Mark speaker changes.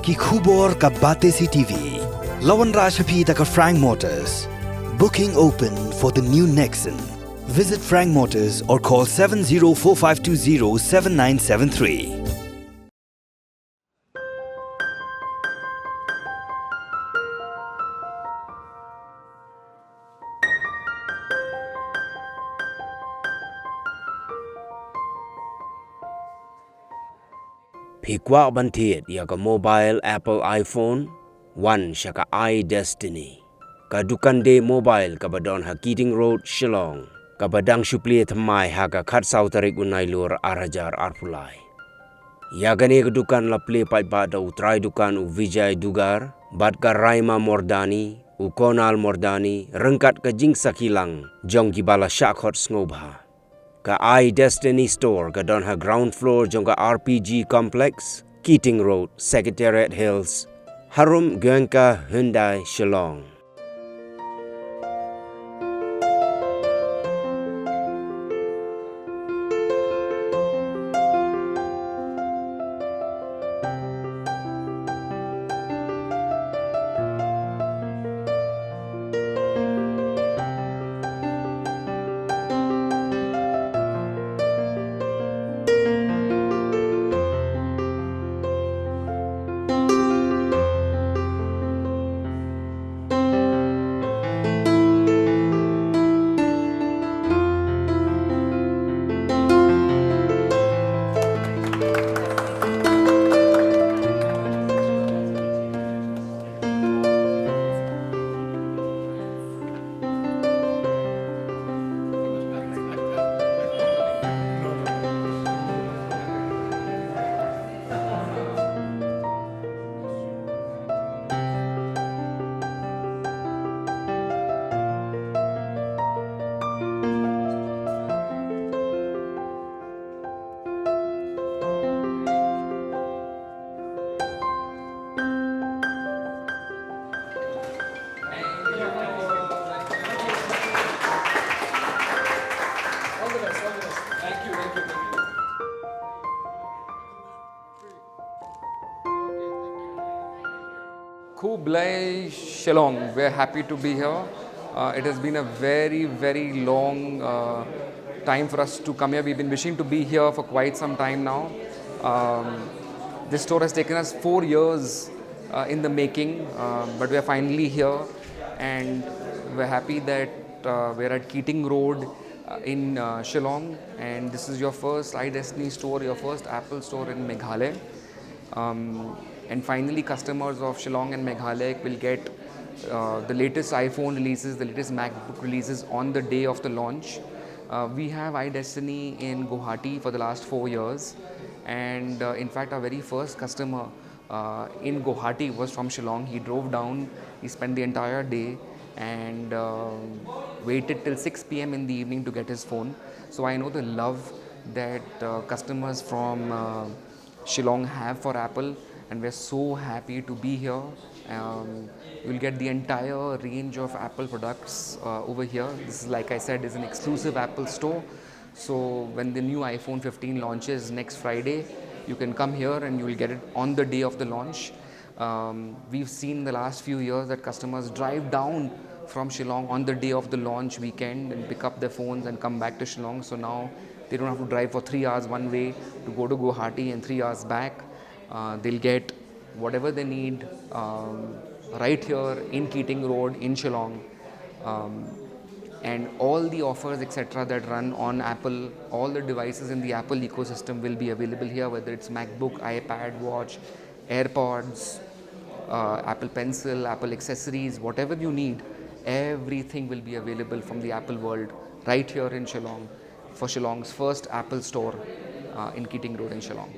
Speaker 1: कि khubor ka bate si TV. Lawan Rashapi taka Frank Motors. Booking open for the new Nexon. Visit Frank Motors or call 7045207973.
Speaker 2: Pikwak bantiet yaga mobile Apple iPhone 1 shaka Idestiny. Ka Dukan de mobile kabadon ha Keating Road Shillong. Kabadang supli thamai haga khat sautarik unailur arajar arpulai. Yagane ka Dukan la play pai bada utrai Dukan u Vijay Dugar, bat ka Raima Mordani, u Konal Mordani, rengkat ka Jing Sakilang, jong gibala shakhot ngobha. Ka Idestiny store ka don ha ground floor jong ka RPG complex, Keating Road, Secretariat Hills, Harum Gyenka Hyundai Shillong.
Speaker 3: Plie, Shillong, we're happy to be here. It has been a very, very long time for us to come here. We've been wishing to be here for quite some time now. This store has taken us 4 years in the making, but we're finally here, and we're happy that we're at Keating Road in Shillong, and this is your first Idestiny store, your first Apple store in Meghalaya. And finally, customers of Shillong and Meghalaya will get the latest iPhone releases, the latest MacBook releases on the day of the launch. We have Idestiny in Guwahati for the last 4 years, and in fact, our very first customer in Guwahati was from Shillong. He drove down, he spent the entire day, and waited till 6 p.m. in the evening to get his phone. So I know the love that customers from Shillong have for Apple, and we're so happy to be here. You'll get the entire range of Apple products over here. This is, like I said, is an exclusive Apple store. So when the new iPhone 15 launches next Friday, you can come here and you will get it on the day of the launch. We've seen the last few years that customers drive down from Shillong on the day of the launch weekend and pick up their phones and come back to Shillong. So now they don't have to drive for 3 hours one way to go to Guwahati and 3 hours back. They'll get whatever they need right here in Keating Road in Shillong. And all the offers, etc., that run on Apple, all the devices in the Apple ecosystem will be available here, whether it's MacBook, iPad, Watch, AirPods, Apple Pencil, Apple accessories, whatever you need, everything will be available from the Apple world right here in Shillong for Shillong's first Apple store in Keating Road in Shillong.